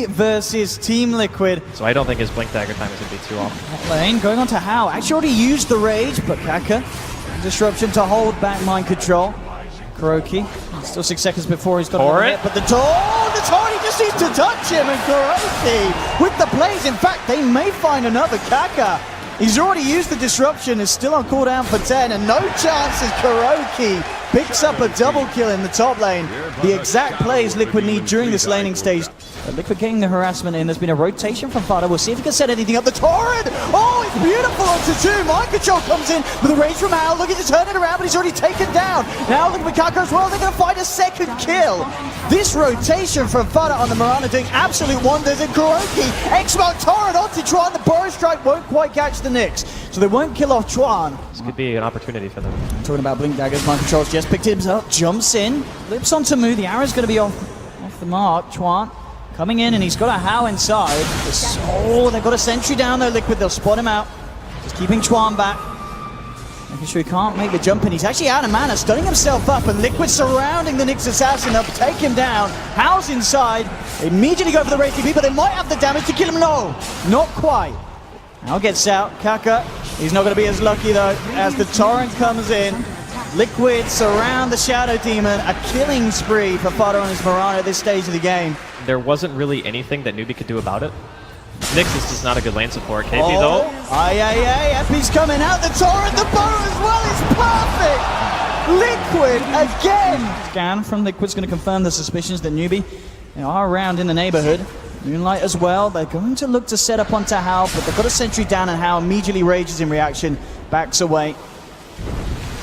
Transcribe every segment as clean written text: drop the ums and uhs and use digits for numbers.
versus Team Liquid. So I don't think his blink dagger time is going to be too off. Lane going on to How. Actually already used the rage, but Kaka. Disruption to hold back mind control. Kuroki. Still 6 seconds before he's got to hit, but the Torrent, he just needs to touch him, and Kuroki with the plays. In fact, they may find another Kaka. He's already used the disruption, is still on cooldown for 10, and no chance as Kuroki picks up a double kill in the top lane. The exact plays Liquid need during this laning stage. But Liquid getting the harassment in. There's been a rotation from Fata. We'll see if he can set anything up. The Torrent! Oh, it's beautiful onto 2. Mind control comes in with a range from Al, looking to turn it around, but he's already taken down. Now looking at Kaka as well. They're going to find a second kill. This rotation from Fata on the Mirana doing absolute wonders. And Kuroki, X-Mark Torrent onto Chuan. The Burrow Strike won't quite catch the Nyx, so they won't kill off Chuan. This could be an opportunity for them. Talking about blink daggers, mind control's just picked him up, jumps in, flips onto Mu. The arrow's going to be off the mark. Chuan coming in, and he's got a How inside. They've got a sentry down there, Liquid. They'll spot him out. Just keeping Chuan back. Making sure he can't make the jump in. He's actually out of mana, stunning himself up, and Liquid surrounding the Nyx assassin. They'll take him down. How's inside. They immediately go for the Rage TP, but they might have the damage to kill him. No, not quite. How gets out. Kaka, he's not going to be as lucky though, as the Torrent comes in. Liquid surround the Shadow Demon. A killing spree for Fata on his Mirana at this stage of the game. There wasn't really anything that Newbee could do about it. Nyx is just not a good lane support. KP though. Epi's coming out. The Torrent, the bow as well is perfect. Liquid again. Scan from Liquid's going to confirm the suspicions that Newbee are around in the neighborhood. Moonlight as well. They're going to look to set up onto Hal, but they've got a sentry down, and Hal immediately rages in reaction, backs away.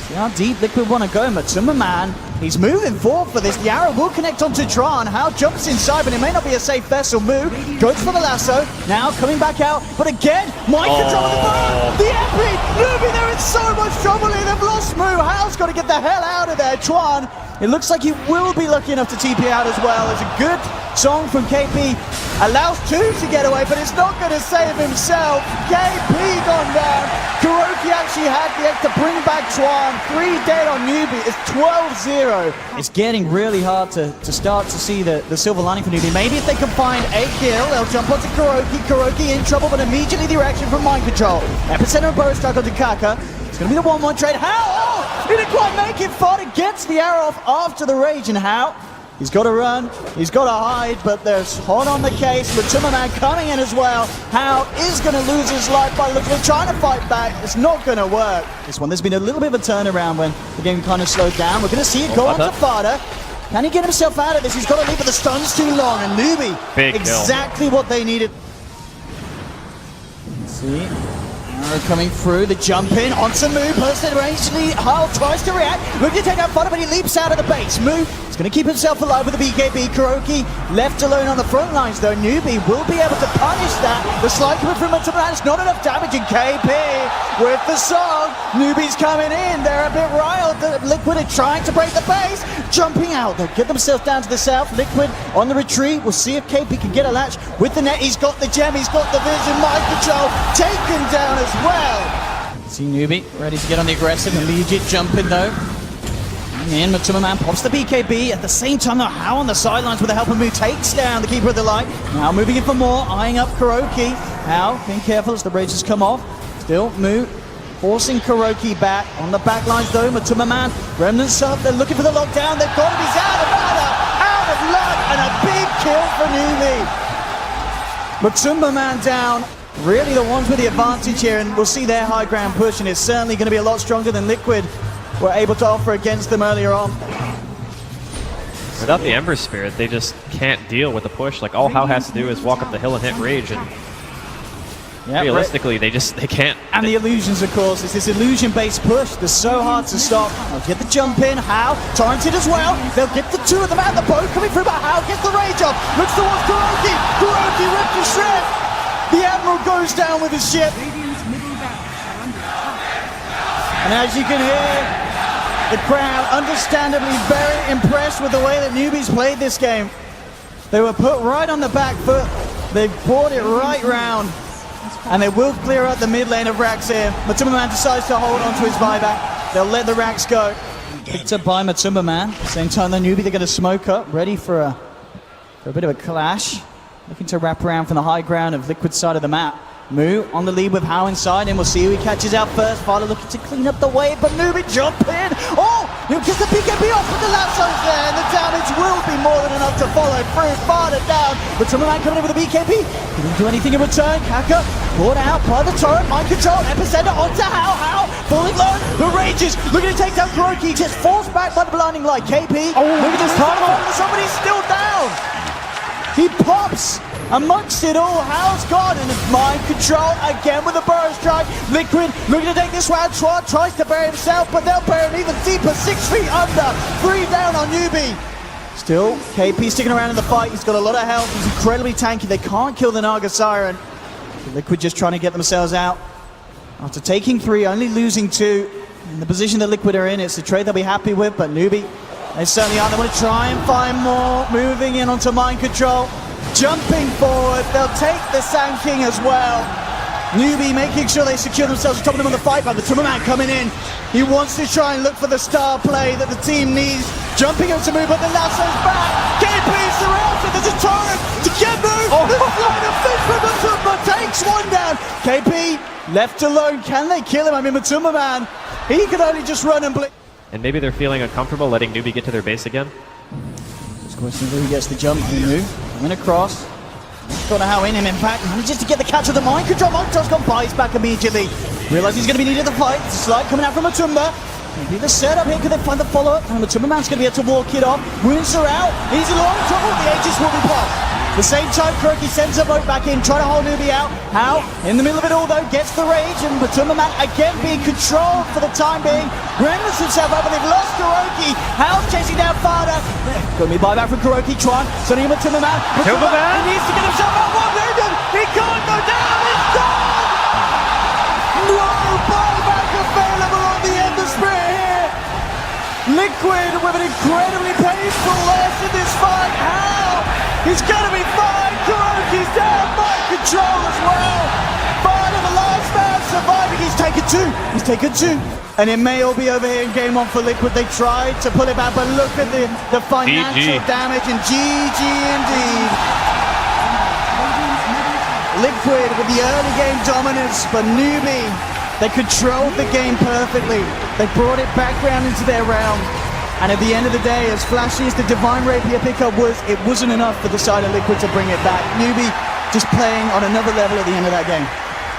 See how deep Liquid want to go. Matumbaman, he's moving forward for this. The arrow will connect onto Dran. Hal jumps inside, but it may not be a safe vessel. Mu goes for the lasso. Now coming back out, but again, mind control of the bow. The Epic! Newbee, they're in so much trouble here. They've lost Mu. Hal's got to get the hell out of there. Chuan, it looks like he will be lucky enough to TP out as well. It's a good song from KP. Allows 2 to get away, but it's not going to save himself. KP gone down. Kuroki actually had the egg to bring back Chuan. 3 dead on Newbee. It's 12-0. It's getting really hard to start to see the silver lining for Newbee. Maybe if they can find a kill, they'll jump onto Kuroki. Kuroki in trouble, but immediately the reaction from mind control. Epicenter of Burrow Strike onto Kaka. It's going to be the 1-1 trade. How? He didn't quite make it. Fata gets the arrow off after the rage, and How? He's got to run, he's got to hide, but there's hot on the case. Matumbaman coming in as well. How is going to lose his life by looking, trying to fight back. It's not going to work. This one, there's been a little bit of a turnaround when the game kind of slowed down. We're going to see it go on to Fata. Can he get himself out of this? He's got to leave, but the stun's too long. And Newbee, exactly what they needed. Let's see. Arrow coming through, the jump in onto Mu, posted range. Hal tries to react, looking to take out Fata, but he leaps out of the base. Mu is going to keep himself alive with the BKB. Kuroki left alone on the front lines though. Newbee will be able to punish that. The slide coming from Matumbaman, it's not enough damage, and KP with the song. Newbee's coming in, they're a bit riled. The Liquid are trying to break the base, jumping out. They'll get themselves down to the south. Liquid on the retreat. We'll see if KP can get a latch with the net. He's got the gem, he's got the vision, mind control, taken down as well. See Newbee ready to get on the aggressive. Immediate jumping though. And Matumbaman pops the BKB. At the same time though, How on the sidelines with the help of Mu takes down the Keeper of the Light. Now moving in for more, eyeing up Kuroki. How being careful as the rages come off. Still Mu forcing Kuroki back. On the back lines though, Matumbaman, remnants up, they're looking for the lockdown. They've got him, he's out of mana, out of luck, and a big kill for Newbee. Matumbaman down. Really the ones with the advantage here, and we'll see their high ground push, and it's certainly going to be a lot stronger than Liquid were able to offer against them earlier on. Without the Ember Spirit, they just can't deal with the push. Like, all How has to do is walk up the hill and hit Rage, and realistically, they can't. And the illusions, of course, it's this illusion-based push that's so hard to stop. They'll get the jump in, How, torrented as well. They'll get the 2 of them out, the boat coming through, but How gets the rage off. Looks towards Kuroki. Kuroki ripped to shred. The Admiral goes down with his ship. And as you can hear, the crowd understandably very impressed with the way that Newbee's played this game. They were put right on the back foot. They brought it right round. And they will clear out the mid lane of Rax here. Matumbaman decides to hold onto his buyback. They'll let the Rax go. Picked up by Matumbaman. Same time the Newbee, they're going to smoke up, ready for a bit of a clash. looking to wrap around from the high ground of Liquid's side of the map. Moo on the lead with How inside, and we'll see who he catches out first. Fata looking to clean up the wave, but Newbee jump in. Oh, he'll get the BKB off with the lassos there, and the damage will be more than enough to follow through. Fata down, but matumbaman coming in with the BKB. Didn't do anything in return. Kaka caught out by the turret, mind control, epicenter onto How falling low. The Rages looking to take down Kuroki, just forced back by the blinding light. KP, look at this time, somebody's still down. He pops amongst it all. How's gone, and it's mind control again with a burrow strike. Liquid looking to take this round. Tron tries to bury himself, but they'll bury him even deeper. 6 feet under, 3 down on Newbee. Still, KP sticking around in the fight. He's got a lot of health. He's incredibly tanky. They can't kill the Naga Siren. Liquid just trying to get themselves out. After taking 3, only losing 2. In the position that Liquid are in, it's a trade they'll be happy with, but Newbee, they certainly aren't. They want to try and find more. Moving in onto mind control. Jumping forward, they'll take the Sand King as well. Newbee making sure they secure themselves, topping them on the fight, but the matumbaman coming in. He wants to try and look for the star play that the team needs. Jumping up to move, but the lasso's back. KP surrounded, there's a torrent to get moved. The flight of fish from Matumba takes 1 down. KP left alone, can they kill him? I mean, Matumbaman, he can only just run and blink. And maybe they're feeling uncomfortable letting Newbee get to their base again. Question who gets the jump and move. Coming across. Don't know how in him impact. Manages to get the catch of the mind control. Mind control's gone by. He's back immediately. Realizes he's going to be needed to fight. It's a slide coming out from Matumba. Maybe the setup here. Could they find the follow-up? And Matumbaman's going to be able to walk it off. Wounds are out. He's in a lot of trouble. The Aegis will be popped. The same time, Kuroki sends a boat back in, trying to hold Newbee out. How, in the middle of it all though, gets the rage, and Matumbaman again being controlled for the time being. Renders himself up, and they've lost Kuroki. How's chasing down Fata. Going to be buyback from Kuroki. Tron, sending him Matumbaman. He needs to get himself out. One wounded. He can't go down. It's gone. No buyback available on the end of sprint here. Liquid with an incredibly painful loss in this fight. How? He's gonna be fine. Kuroki's down. Mind control as well. Fata, the last man surviving. He's taken 2. He's taken 2. And it may all be over here in game 1 for Liquid. They tried to pull it back, but look at the financial damage, and GG indeed. Liquid with the early game dominance, but Newbee, they controlled the game perfectly. They brought it back round into their round. And at the end of the day, as flashy as the Divine Rapier pickup was, it wasn't enough for the side of Liquid to bring it back. Newbee just playing on another level at the end of that game.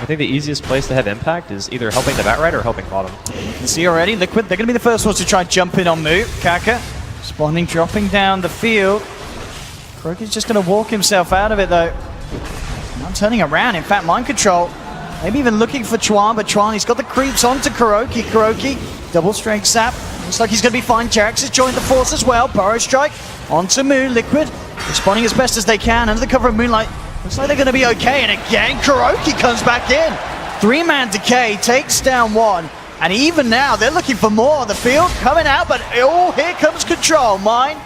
I think the easiest place to have impact is either helping the Batrider or helping bottom. You can see already, Liquid, they're going to be the first ones to try and jump in on Moo. Kaka, spawning, dropping down the field. Kuroki's just going to walk himself out of it though. Not turning around, in fact, mind control. Maybe even looking for Chuan, but Chuan, he's got the creeps onto Kuroki. Kuroki, double strength sap. Looks like he's going to be fine. Jerax has joined the force as well. Burrow strike onto Moo. Liquid responding as best as they can under the cover of moonlight. Looks like they're going to be okay. And again, Kuroki comes back in. 3-man decay takes down 1. And even now, they're looking for more on the field. Coming out, but oh, here comes control. Mine.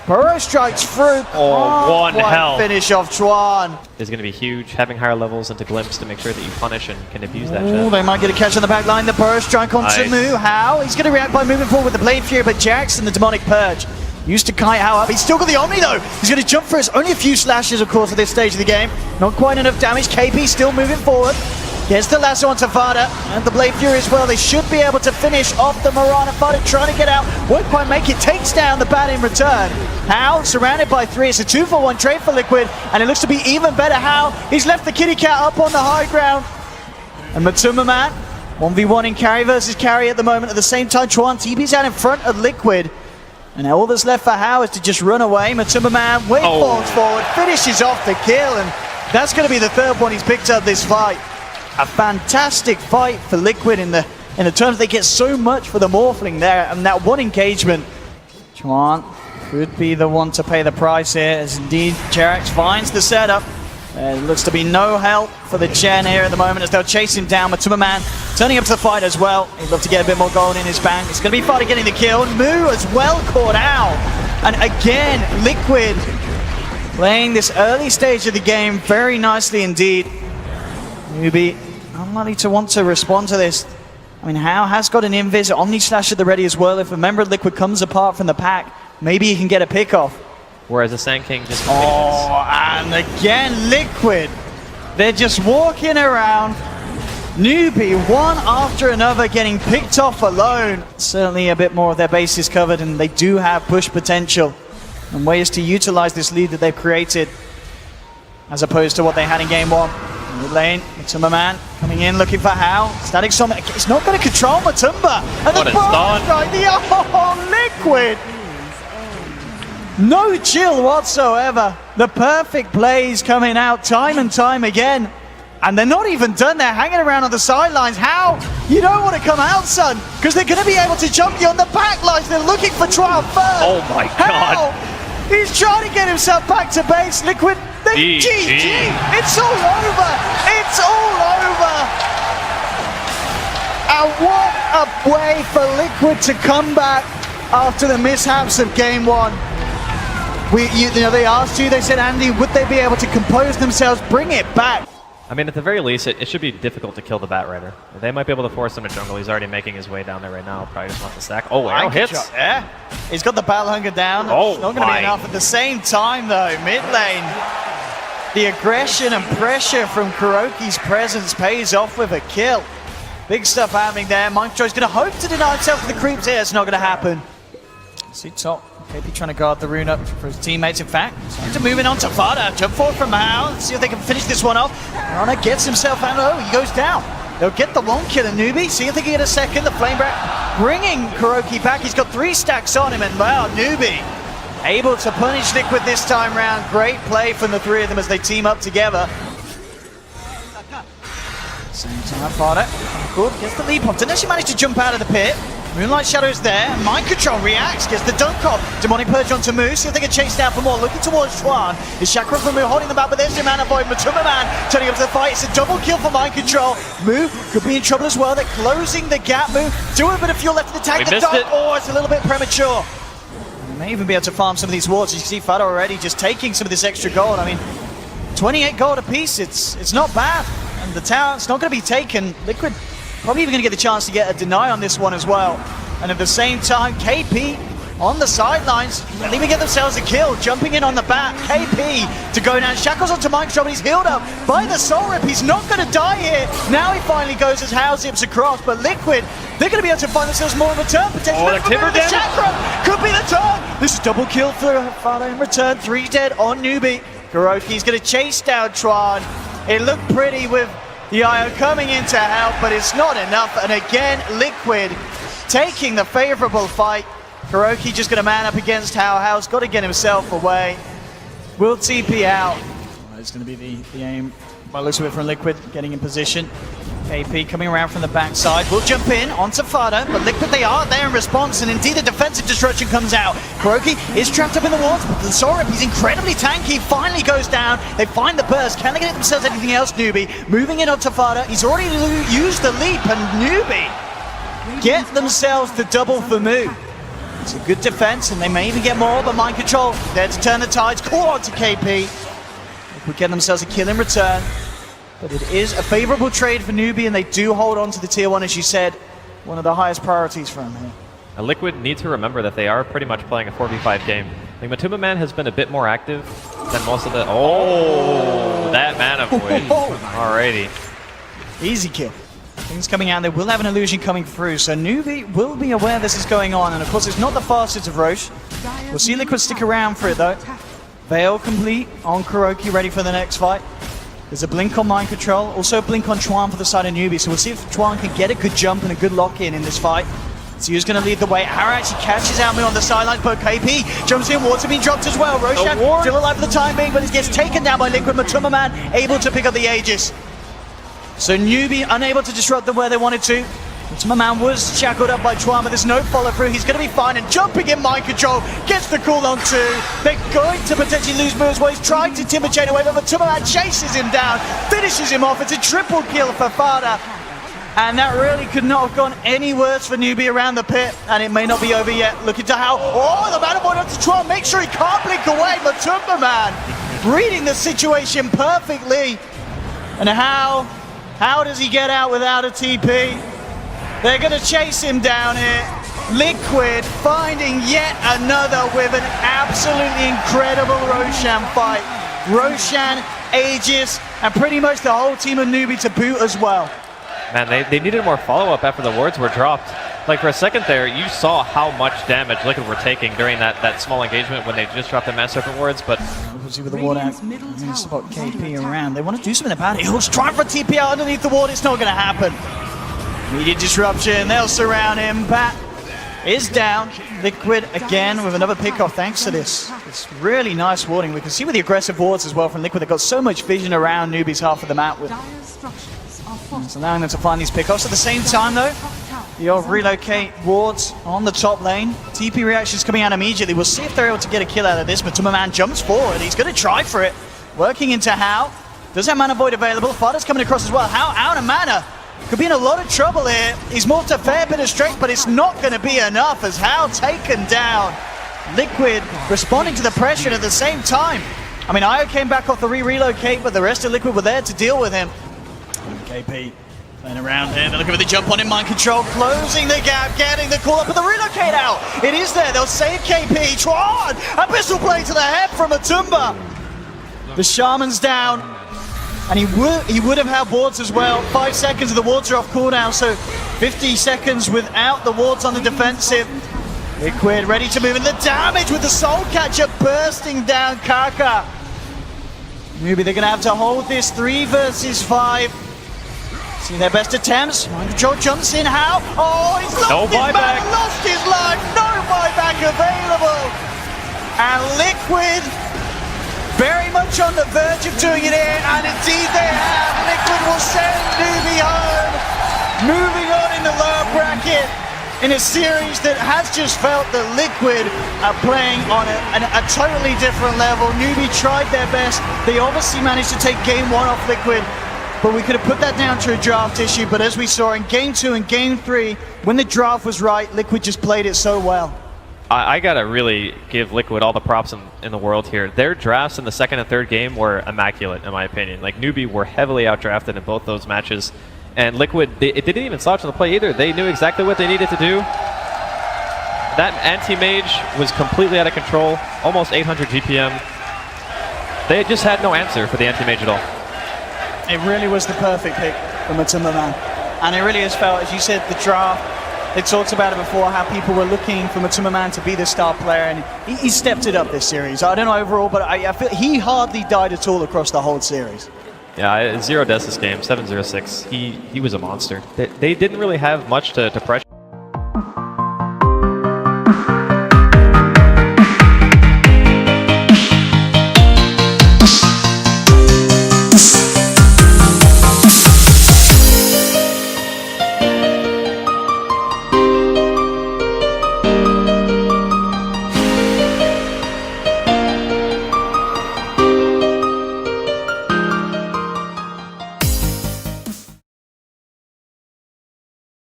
Burrow strikes through. Oh, 1 health. Finish off Chuan. Is going to be huge. Having higher levels into Glimpse to make sure that you punish and can abuse that Oh, shit. they might get a catch on the back line. The Burrow strike onto Moo. How? He's going to react by moving forward with the Blade Fury, but Jerax and the Demonic Purge used to kite How up. He's still got the Omni though. He's going to jump for us. Only a few slashes, of course, at this stage of the game. Not quite enough damage. KP still moving forward. Gets the lasso onto Fata and the Blade Fury as well. They should be able to finish off the Mirana. Fata trying to get out. Won't quite make it. Takes down the bat in return. How? Surrounded by 3. It's a 2-for-1 trade for Liquid. And it looks to be even better. How? He's left the kitty cat up on the high ground. And Matumbaman, 1v1 in carry versus carry at the moment. At the same time, Chuan TP's out in front of Liquid. And now all that's left for How is to just run away. Matumbaman waveforms forward, finishes off the kill. And that's going to be the 3rd one he's picked up this fight. A fantastic fight for Liquid in the terms they get so much for the Morphling there, and that one engagement. Chuan could be the one to pay the price here, as indeed Jerax finds the setup. There looks to be no help for the Chen here at the moment as they'll chase him down. Matumbaman turning up to the fight as well. He'd love to get a bit more gold in his bank. It's going to be Fata getting the kill. Moo as well caught out. And again, Liquid playing this early stage of the game very nicely indeed. Newbee unlikely to want to respond to this. I mean, How has got an invis, Omni Slash at the ready as well. If a member of Liquid comes apart from the pack, maybe he can get a pick off. whereas the Sand King just Oh, and again, Liquid. They're just walking around. Newbee, one after another, getting picked off alone. Certainly a bit more of their bases covered, and they do have push potential and ways to utilize this lead that they've created, as opposed to what they had in game one. Mid lane, matumbaman coming in, looking for How. Static Summon, it's not going to control Matumba. And What the a bomb stun. strike, Liquid. No chill whatsoever. The perfect plays coming out time and time again. And they're not even done, they're hanging around on the sidelines. How? You don't want to come out, son, because they're going to be able to jump you on the back lines. They're looking for trial first. Oh my God. How? He's trying to get himself back to base. Liquid, GG. It's all over. It's all over. And what a way for Liquid to come back after the mishaps of game one. They asked you, they said, Andy, would they be able to compose themselves, bring it back? I mean, at the very least, it should be difficult to kill the Bat Rider. They might be able to force him to jungle. He's already making his way down there right now. Probably just wants to stack. Oh, arrow hits. Yeah, he's got the battle hunger down. Oh, it's not going to be enough at the same time, though. Mid lane, the aggression and pressure from Kuroky's presence pays off with a kill. Big stuff happening there. Mindcontrol's going to hope to deny himself for the creeps here. It's not going to happen. See top. KP trying to guard the rune up for his teammates, in fact. So moving on to Fata. Jump forward from Mao. See if they can finish this one off. Rana gets himself out. Oh, he goes down. They'll get the one kill in Newbee. See if they can get a second. The Flame Brat bringing Kuroky back. He's got 3 stacks on him. And wow, Newbee able to punish Liquid this time round. Great play from the 3 of them as they team up together. Same time, Fata. Good. Gets the leap off. Didn't actually manage to jump out of the pit. Moonlight Shadow's there. Mind Control reacts, gets the dunk off. Demonic Purge onto Mu. See if they can chase down for more. Looking towards Chuan. Is Chakra from Mu holding them back, but there's the Mana Void. matumbaman turning up to the fight. It's a double kill for Mind Control. Mu could be in trouble as well. They're closing the gap. Mu doing a bit of fuel left in the tank. The dunk. Oh, it's a little bit premature. They may even be able to farm some of these wards. You can see Fata already just taking some of this extra gold. I mean, 28 gold apiece. It's not bad. And the tower's not going to be taken. Liquid probably even going to get the chance to get a deny on this one as well. And at the same time, KP on the sidelines, they'll even get themselves a kill, jumping in on the bat. KP to go down. Shackles onto Mind Control, but he's healed up by the Soul Rip. He's not going to die here. Now he finally goes as Hao zips across, but Liquid, they're going to be able to find themselves more in return. Potentially, oh, the timber damage. Chakra could be the turn. This is double kill for Fata in return. 3 dead on Newbee. Kuroky's going to chase down Chuan. It looked pretty with the IO coming in to help, but it's not enough. And again, Liquid taking the favorable fight. Kuroky just going to man up against Hao. Hao's got to get himself away. Will TP out. It's going to be the aim by the looks of it from Liquid, getting in position. KP coming around from the backside. Will jump in onto Fata, but Liquid, they are there in response, and indeed the defensive destruction comes out. Kuroky is trapped up in the walls, but the Sorip, he's incredibly tanky, finally goes down. They find the burst. Can they get themselves anything else, Newbee? Moving in onto Fata. He's already used the leap, and Newbee get themselves the double for Mu. It's a good defense, and they may even get more, but Mind Control there to turn the tides. Call on to KP. Liquid get themselves a kill in return. But it is a favorable trade for Newbee, and they do hold on to the tier 1, as you said. One of the highest priorities for him here. Liquid need to remember that they are pretty much playing a 4v5 game. Like, matumbaman has been a bit more active than most of the... Oh, that Mana Void. Alrighty. Easy kill. Things coming out. They will have an illusion coming through, so Newbee will be aware this is going on. And of course, it's not the fastest of Roche. We'll see Liquid stick around for it, though. Veil complete on Kuroky, ready for the next fight. There's a blink on Mind Control, also a blink on Chuan for the side of Newbee, so we'll see if Chuan can get a good jump and a good lock-in this fight. So who's going to lead the way? Hara actually catches out Mu on the sidelines, but KP jumps in, wards have been dropped as well. Roshan still alive for the time being, but he gets taken down by Liquid. matumbaman able to pick up the Aegis. So Newbee unable to disrupt them where they wanted to. matumbaman was shackled up by Chuan, but there's no follow through. He's going to be fine, and jumping in Mind Control gets the cooldown too. They're going to potentially lose Mu as well. He's trying to timber chain away, but matumbaman chases him down, finishes him off. It's a triple kill for Fata. And that really could not have gone any worse for Newbee around the pit, and it may not be over yet. Looking to Hao. Oh, the Mana Void onto Chuan. Make sure he can't blink away. matumbaman reading the situation perfectly. And how does he get out without a TP? They're going to chase him down here. Liquid finding yet another with an absolutely incredible Roshan fight. Roshan, Aegis, and pretty much the whole team of Newbee to boot as well. Man, they needed more follow-up after the wards were dropped. Like, for a second there, you saw how much damage Liquid were taking during that small engagement when they just dropped the Mass Serpent wards, but... We'll see with the ward out. I'm going to spot KP around. They want to do something about it. He'll try for a TP out underneath the ward. It's not going to happen. Immediate disruption. They'll surround him. Bat is down. Liquid again with another pickoff thanks to this. It's really nice warding. We can see with the aggressive wards as well from Liquid. They've got so much vision around Newbee's half of the map. It's allowing them to find these pickoffs. At the same time, though, the old relocate wards on the top lane. TP reactions coming out immediately. We'll see if they're able to get a kill out of this. matumbaman jumps forward. He's going to try for it. Working into How. Does have mana void available. Fata's coming across as well. How out of mana. Could be in a lot of trouble here. He's morphed a fair bit of strength, but it's not going to be enough as How taken down. Liquid responding to the pressure at the same time. I mean, Io came back off the relocate, but the rest of Liquid were there to deal with him. KP playing around here. They're looking for the jump on in mind control, closing the gap, getting the call up with the relocate out. It is there. They'll save KP. Tron! A pistol play to the head from Matumba. The Shaman's down. And he would have had wards as well. 5 seconds of the wards are off cooldown, so 50 seconds without the wards on the defensive. Liquid ready to move in. The damage with the Soul Catcher bursting down Kaka. Maybe they're going to have to hold this 3 versus 5. See their best attempts. Mind control jumps in. How? Oh, he's lost his man, lost his life. No buyback available. And Liquid very much on the verge of doing it here, and indeed they have. Liquid will send Newbee home. Moving on in the lower bracket in a series that has just felt that Liquid are playing on a totally different level. Newbee tried their best. They obviously managed to take game 1 off Liquid, but we could have put that down to a draft issue. But as we saw in game 2 and game 3, when the draft was right, Liquid just played it so well. I gotta really give Liquid all the props in the world here. Their drafts in the second and third game were immaculate, in my opinion. Like, Newbee were heavily outdrafted in both those matches. And Liquid, it didn't even slouch on the play either. They knew exactly what they needed to do. That anti-mage was completely out of control, almost 800 GPM. They just had no answer for the anti-mage at all. It really was the perfect pick for matumbaman. And it really has felt, as you said, the draft. They talked about it before, how people were looking for matumbaman to be the star player, and he stepped it up this series. I don't know overall, but I feel he hardly died at all across the whole series. Yeah, 0 deaths this game, 7-0-6. He was a monster. They didn't really have much to pressure.